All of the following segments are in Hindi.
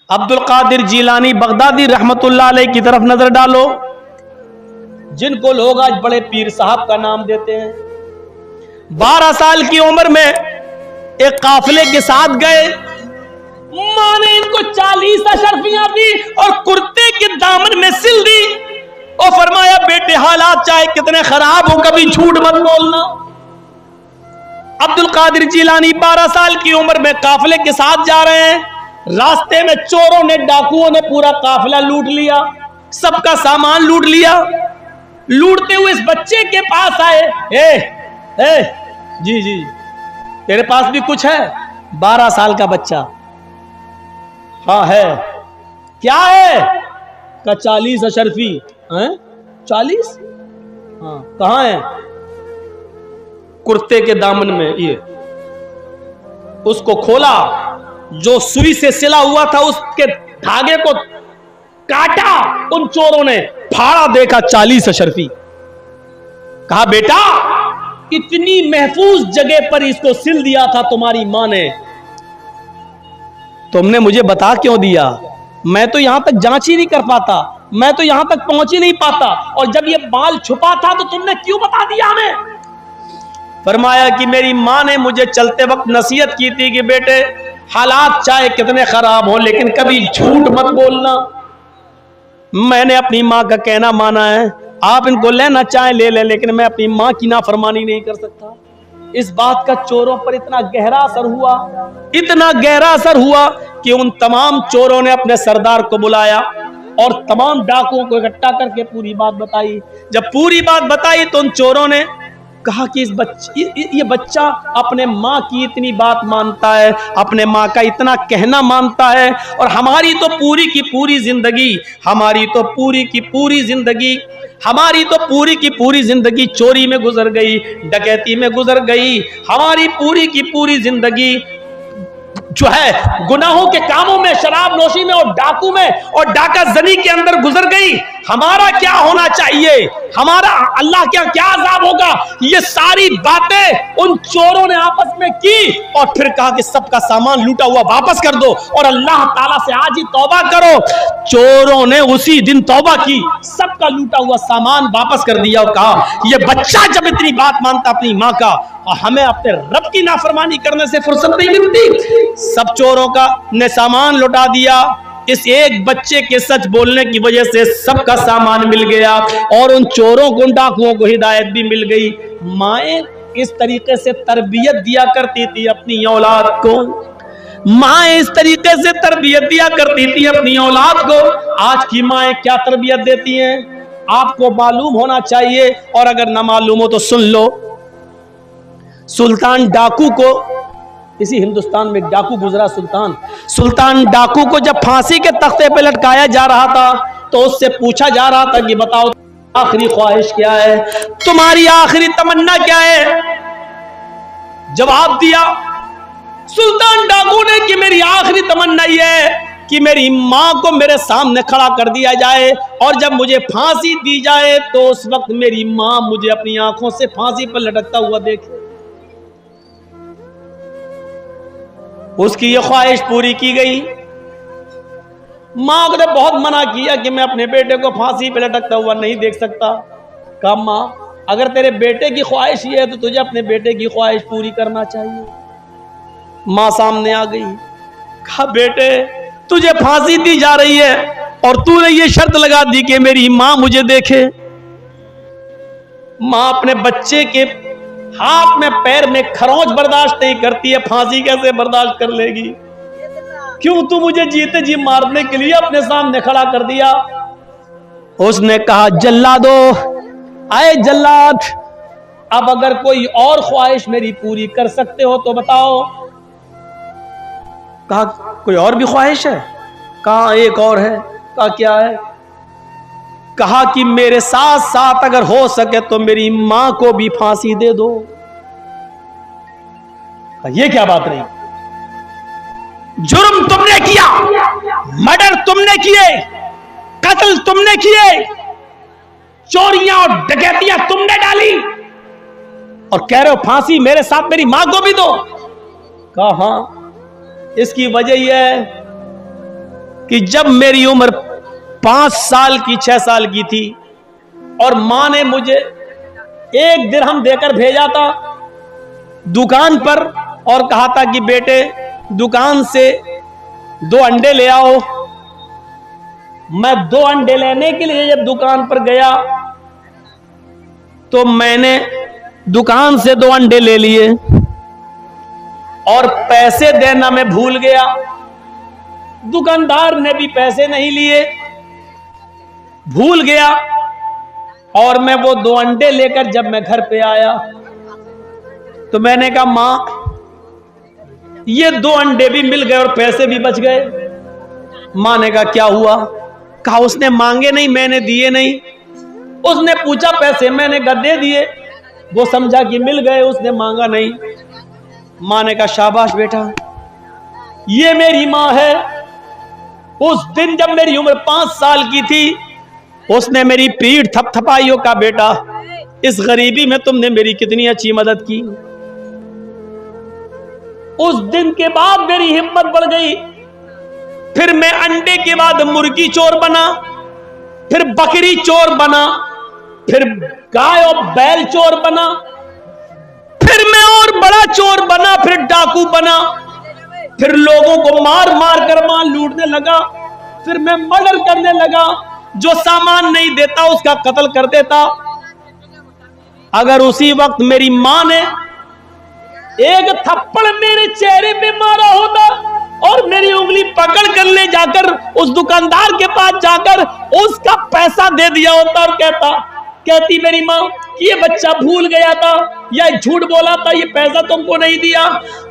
अब्दुल कादिर जीलानी बगदादी रहमतुल्लाह अलैह की तरफ नजर डालो, जिनको लोग आज बड़े पीर साहब का नाम देते हैं। 12 साल की उम्र में एक काफिले के साथ गए, मां ने इनको 40 अशरफियां दी और कुर्ते के दामन में सिल दी और फरमाया, बेटे हालात चाहे कितने खराब हो कभी झूठ मत बोलना। अब्दुल कादिर जीलानी 12 साल की उम्र में काफिले के साथ जा रहे हैं, रास्ते में चोरों ने, डाकुओं ने पूरा काफिला लूट लिया, सबका सामान लूट लिया। लूटते हुए इस बच्चे के पास आए, जी जी तेरे पास भी कुछ है? 12 साल का बच्चा, हाँ है। क्या है? का 40 अशरफी हैं? 40? हाँ, कहां है? कुर्ते के दामन में। ये उसको खोला, जो सुई से सिला हुआ था उसके धागे को काटा उन चोरों ने, फाड़ा, देखा 40 अशरफी। कहा, बेटा इतनी महफूज जगह पर इसको सिल दिया था तुम्हारी मां ने, तुमने मुझे बता क्यों दिया? मैं तो यहां तक जांच ही नहीं कर पाता, मैं तो यहां तक पहुंच ही नहीं पाता, और जब ये बाल छुपा था तो तुमने क्यों बता दिया हमें? फरमाया कि मेरी मां ने मुझे चलते वक्त नसीहत की थी कि बेटे हालात चाहे कितने खराब हो लेकिन कभी झूठ मत बोलना। मैंने अपनी मां का कहना माना है, आप इनको लेना चाहे ले ले, लेकिन मैं अपनी मां की नाफरमानी नहीं कर सकता। इस बात का चोरों पर इतना गहरा असर हुआ, इतना गहरा असर हुआ कि उन तमाम चोरों ने अपने सरदार को बुलाया और तमाम डाकुओं को इकट्ठा करके पूरी बात बताई। जब पूरी बात बताई तो उन चोरों ने कहा कि ये बच्चा अपने माँ की इतनी बात मानता है, अपने माँ का इतना कहना मानता है, और हमारी तो पूरी की पूरी जिंदगी, हमारी तो पूरी की पूरी जिंदगी चोरी में गुजर गई, डकैती में गुजर गई, हमारी पूरी की पूरी जिंदगी जो है गुनाहों के कामों में, शराब नोशी में और डाकू में और डाका जनी के अंदर गुजर गई। हमारा क्या होना चाहिए? हमारा अल्लाह क्या अज़ाब होगा? ये सारी बातें उन चोरों ने आपस में की और फिर कहा कि सबका सामान लूटा हुआ वापस कर दो और अल्लाह ताला से आज ही तौबा करो। चोरों ने उसी दिन तौबा की, सबका लूटा हुआ सामान वापस कर दिया और कहा, ये बच्चा जब इतनी बात मानता अपनी माँ का, और हमें अपने रब की नाफरमानी करने से फुर्सत नहीं मिलती। सब चोरों का ने सामान लौटा दिया। इस एक बच्चे के सच बोलने की वजह से सबका सामान मिल गया और उन चोरों को, उन डाकुओं को हिदायत भी मिल गई। माएं इस तरीके से तरबियत दिया करती थी अपनी औलाद को, माएं इस तरीके से तरबियत दिया करती थी अपनी औलाद को। आज की माएं क्या तरबियत देती हैं आपको मालूम होना चाहिए, और अगर ना मालूम हो तो सुन लो। सुल्तान डाकू को, इसी हिंदुस्तान में एक डाकू गुजरा, सुल्तान डाकू को जब फांसी के तख्ते पे लटकाया जा रहा था तो उससे पूछा जा रहा था कि बताओ आखिरी ख्वाहिश क्या है, तुम्हारी आखिरी तमन्ना क्या है? जवाब दिया सुल्तान डाकू ने कि मेरी आखिरी तमन्ना यह है कि मेरी मां को मेरे सामने खड़ा कर दिया जाए और जब मुझे फांसी दी जाए तो उस वक्त मेरी मां मुझे अपनी आंखों से फांसी पर लटकता हुआ देखे। उसकी ये ख्वाहिश पूरी की गई। मां ने बहुत मना किया कि मैं अपने बेटे को फांसी पे लटकता हुआ नहीं देख सकता। कहा, मां अगर तेरे बेटे की ख्वाहिश ये है तो तुझे अपने बेटे की ख्वाहिश पूरी करना चाहिए। मां सामने आ गई। कहा, बेटे तुझे फांसी दी जा रही है और तूने ये शर्त लगा दी कि मेरी मां मुझे देखे। मां अपने बच्चे के हाथ में पैर में खरोंच बर्दाश्त नहीं करती है, फांसी कैसे बर्दाश्त कर लेगी? क्यों तू मुझे जीते जी मारने के लिए अपने सामने खड़ा कर दिया? उसने कहा, जल्लादो, आए जल्लाद, अब अगर कोई और ख्वाहिश मेरी पूरी कर सकते हो तो बताओ। कहा, कोई और भी ख्वाहिश है? कहा, एक और है। कहा, क्या है? कहा कि मेरे साथ साथ अगर हो सके तो मेरी मां को भी फांसी दे दो। ये क्या बात रही? जुर्म तुमने किया, मर्डर तुमने किए, कत्ल तुमने किए, चोरियां और डकैतियां तुमने डाली और कह रहे हो फांसी मेरे साथ मेरी मां को भी दो। कहा, हाँ, इसकी वजह यह है कि जब मेरी उम्र 5 साल की 6 साल की थी और मां ने मुझे 1 दिरहम देकर भेजा था दुकान पर और कहा था कि बेटे दुकान से 2 अंडे ले आओ। मैं 2 अंडे लेने के लिए जब दुकान पर गया तो मैंने दुकान से 2 अंडे ले लिए और पैसे देना मैं भूल गया। दुकानदार ने भी पैसे नहीं लिए, भूल गया। और मैं वो 2 अंडे लेकर जब मैं घर पे आया तो मैंने कहा मां ये 2 अंडे भी मिल गए और पैसे भी बच गए। मां ने कहा क्या हुआ? कहा उसने मांगे नहीं, मैंने दिए नहीं। उसने पूछा पैसे, मैंने कहा दे दिए। वो समझा कि मिल गए, उसने मांगा नहीं। मां ने कहा शाबाश बेटा, ये मेरी मां है। उस दिन जब मेरी उम्र 5 साल की थी उसने मेरी पीठ थपथपाई और कहा बेटा इस गरीबी में तुमने मेरी कितनी अच्छी मदद की। उस दिन के बाद मेरी हिम्मत बढ़ गई। फिर मैं अंडे के बाद मुर्गी चोर बना, फिर बकरी चोर बना, फिर गाय और बैल चोर बना, फिर मैं और बड़ा चोर बना, फिर डाकू बना, फिर लोगों को मार मार कर माल लूटने लगा, फिर मैं मर्डर करने लगा। जो सामान नहीं देता उसका कत्ल कर देता। अगर उसी वक्त मेरी मां ने एक थप्पड़ मेरे चेहरे पे मारा होता और मेरी उंगली पकड़ कर ले जाकर उस दुकानदार के पास जाकर उसका पैसा दे दिया होता और कहती मेरी मां ये बच्चा भूल गया था या झूठ बोला था, ये पैसा तुमको नहीं दिया,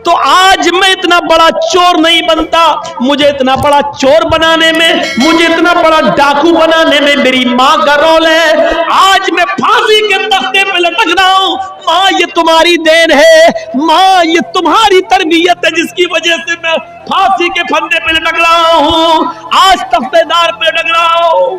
तो आज मैं इतना बड़ा चोर नहीं बनता। मुझे इतना बड़ा चोर बनाने में, मुझे इतना बड़ा डाकू बनाने में मेरी मां का रोल है। आज मैं फांसी के तख्ते पे लटक रहा हूं। मां ये तुम्हारी देन है, मां ये तुम्हारी तरबियत है जिसकी वजह से मैं फांसी के फंदे पे लटक रहा हूं, आज तख्तेदार पे लटक रहा हूं।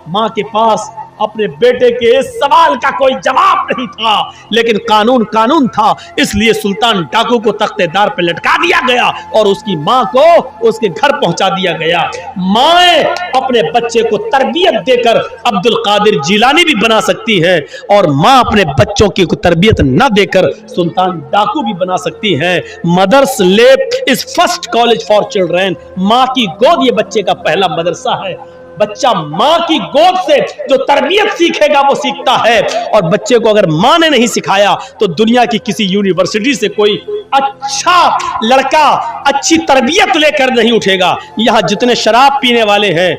मां के पास अपने बेटे के इस सवाल का कोई जवाब नहीं था, लेकिन कानून कानून था, इसलिए सुल्तान डाकू को तख्तेदार पे लटका दिया गया और उसकी मां को उसके घर पहुंचा दिया गया। मां अपने बच्चे को तरबियत देकर अब्दुल कादिर जिलानी भी बना सकती है और मां अपने बच्चों की तरबियत न देकर सुल्तान डाकू भी बना सकती है। Mother's lap is first college for children. मां की गोद ये बच्चे का पहला मदरसा है। बच्चा मां की गोद से जो तरबियत सीखेगा वो सीखता है, और बच्चे को अगर मां ने नहीं सिखाया तो दुनिया की किसी यूनिवर्सिटी से कोई अच्छा लड़का अच्छी तरबियत लेकर नहीं उठेगा। यहां जितने शराब पीने वाले हैं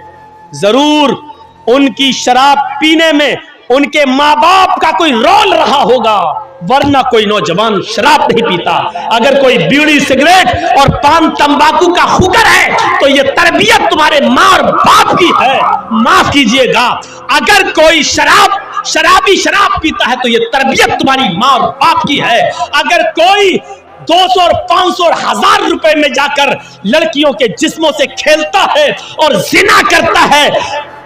जरूर उनकी शराब पीने में उनके मां बाप का कोई रोल रहा होगा, वरना कोई नौजवान शराब नहीं पीता। अगर कोई बीड़ी सिगरेट और पान तंबाकू का हुक्र है तो ये तरबियत तुम्हारे मां और बाप की है। माफ कीजिएगा, अगर कोई शराबी शराब पीता है तो ये तरबियत तुम्हारी मां और बाप की है। अगर कोई 200 और 500 और 1000 रुपए में जाकर लड़कियों के जिस्मों से खेलता है और जिना करता है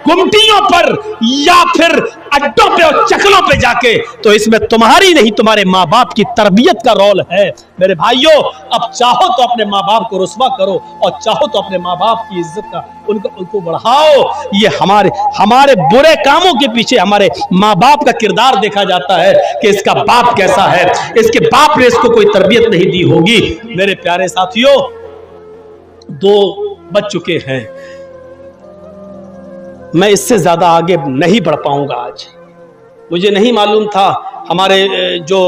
गुमटियों पर या फिर अड्डों पे और चकलों पे जाके, तो इसमें तुम्हारी नहीं तुम्हारे माँ बाप की तरबियत का रोल है। मेरे भाइयों, अब चाहो तो अपने माँ बाप को रुस्वा करो और चाहो तो अपने माँ बाप की इज्जत का उनको बढ़ाओ। ये हमारे बुरे कामों के पीछे हमारे माँ बाप का किरदार देखा जाता है कि इसका बाप कैसा है, इसके बाप ने इसको कोई तरबियत नहीं दी होगी। मेरे प्यारे साथियों, 2 बज चुके हैं, मैं इससे ज्यादा आगे नहीं बढ़ पाऊंगा। आज मुझे नहीं मालूम था, हमारे जो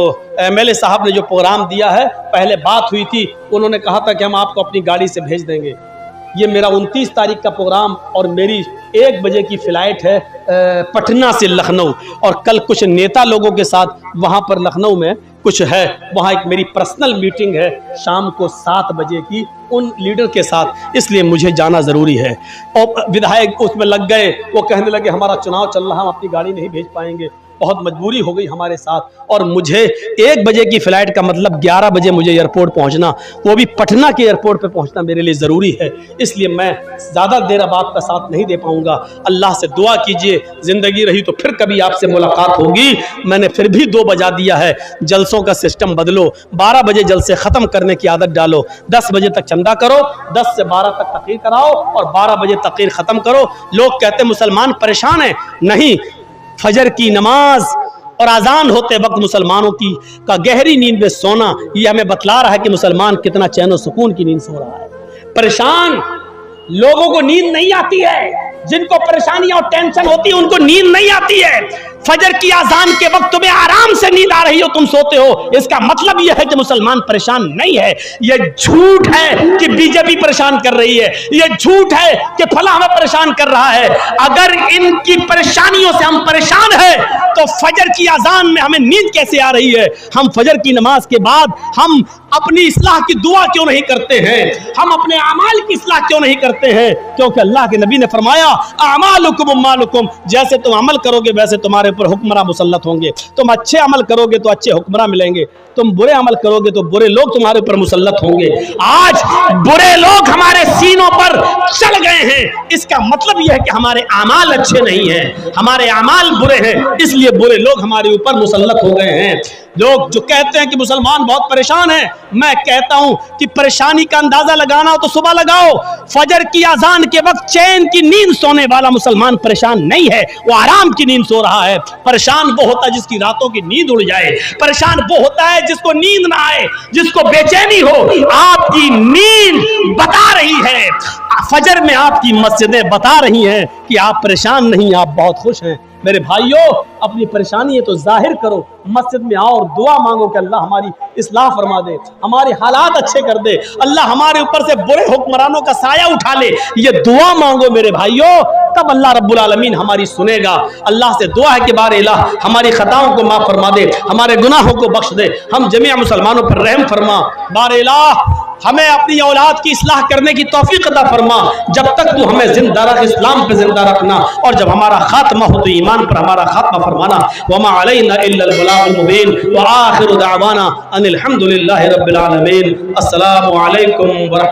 एमएलए साहब ने जो प्रोग्राम दिया है, पहले बात हुई थी, उन्होंने कहा था कि हम आपको अपनी गाड़ी से भेज देंगे। ये मेरा 29 तारीख का प्रोग्राम और मेरी 1 बजे की फ्लाइट है पटना से लखनऊ, और कल कुछ नेता लोगों के साथ वहाँ पर लखनऊ में कुछ है, वहाँ एक मेरी पर्सनल मीटिंग है शाम को 7 बजे की उन लीडर के साथ, इसलिए मुझे जाना ज़रूरी है। और विधायक उसमें लग गए, वो कहने लगे हमारा चुनाव चल रहा, हम अपनी गाड़ी नहीं भेज पाएंगे। बहुत मजबूरी हो गई हमारे साथ, और मुझे 1 बजे की फ़्लाइट का मतलब 11 बजे मुझे एयरपोर्ट पहुंचना, वो भी पटना के एयरपोर्ट पे पहुंचना मेरे लिए ज़रूरी है। इसलिए मैं ज़्यादा देर अब आपका साथ नहीं दे पाऊंगा। अल्लाह से दुआ कीजिए, ज़िंदगी रही तो फिर कभी आपसे मुलाकात होगी। मैंने फिर भी 2 बजा दिया है। जलसों का सिस्टम बदलो, 12 बजे जलसे ख़त्म करने की आदत डालो, 10 बजे तक चंदा करो, 10 से 12 तक तक़रीर कराओ और 12 बजे तक़रीर ख़त्म करो। लोग कहते मुसलमान परेशान है, नहीं, फजर की नमाज और अजान होते वक्त मुसलमानों की का गहरी नींद में सोना, ये हमें बतला रहा है कि मुसलमान कितना चैन और सुकून की नींद सो रहा है। परेशान लोगों को नींद नहीं आती है, जिनको परेशानियां और टेंशन होती है उनको नींद नहीं आती है। फजर की अजान के वक्त तुम्हें आराम से नींद आ रही हो, तुम सोते हो, इसका मतलब यह है कि मुसलमान परेशान नहीं है। यह झूठ है कि बीजेपी परेशान कर रही है, यह झूठ है कि फला हमें परेशान कर रहा है। अगर इनकी परेशानियों से हम परेशान हैं तो फजर की अजान में हमें नींद कैसे आ रही है? हम फजर की नमाज के बाद हम अपनी इस्लाह की दुआ क्यों नहीं करते हैं? हम अपने अमाल की इस्लाह क्यों नहीं करते हैं? क्योंकि अल्लाह के नबी ने फरमाया, अमालुकुम उम्मालुकुम, जैसे तुम अमल करोगे वैसे तुम्हारे ऊपर हुक्मरान मुसल्लत होंगे। तुम अच्छे अमल करोगे तो अच्छे हुक्मरान मिलेंगे, तुम बुरे अमल करोगे तो बुरे लोग तुम्हारे ऊपर मुसल्लत होंगे। आज बुरे लोग हमारे सीनों पर चढ़ गए हैं, इसका मतलब यह है कि हमारे अमाल अच्छे नहीं हैं, हमारे अमाल बुरे हैं, इसलिए बुरे लोग हमारे ऊपर मुसल्लत हो गए हैं। लोग जो कहते हैं कि मुसलमान बहुत परेशान है, मैं कहता हूं कि परेशानी का अंदाजा लगाना हो तो सुबह लगाओ। फजर की अजान के वक्त चैन की नींद सोने वाला मुसलमान परेशान नहीं है, वो आराम की नींद सो रहा है। परेशान वो होता है जिसकी रातों की नींद उड़ जाए, परेशान वो होता है जिसको नींद ना आए, जिसको बेचैनी हो। आपकी नींद बता रही है, फजर में आपकी मस्जिदें बता रही हैं कि आप परेशान नहीं, आप बहुत खुश हैं। मेरे भाइयों, अपनी परेशानी है तो जाहिर करो, मस्जिद में आओ और दुआ मांगो कि अल्लाह हमारी इस्लाह फरमा दे, हमारे हालात अच्छे कर दे, अल्लाह हमारे ऊपर से बुरे हुक्मरानों का साया उठा ले। ये दुआ मांगो मेरे भाइयों, तब अल्लाह रब्बुल आलमीन हमारी सुनेगा। अल्लाह से दुआ है कि बार इलाह हमारी खताओं को माफ फरमा दे, हमारे गुनाहों को बख्श दे, हम जमीआ मुसलमानों पर रहम फरमा। बार इलाह हमें अपनी औलाद की इस्लाह करने की तौफीक अता फरमा। जब तक तू हमें जिंदा रख, इस्लाम पे जिंदा रखना, और जब हमारा खात्मा हो तो ईमान पर हमारा खात्मा फरमाना। वमा अलैना इल्लल बलागुल मुबीन व आखिरु दावाना अनिल हम्दुलिल्लाहि रब्बिल आलमीन। अस्सलामु अलैकुम व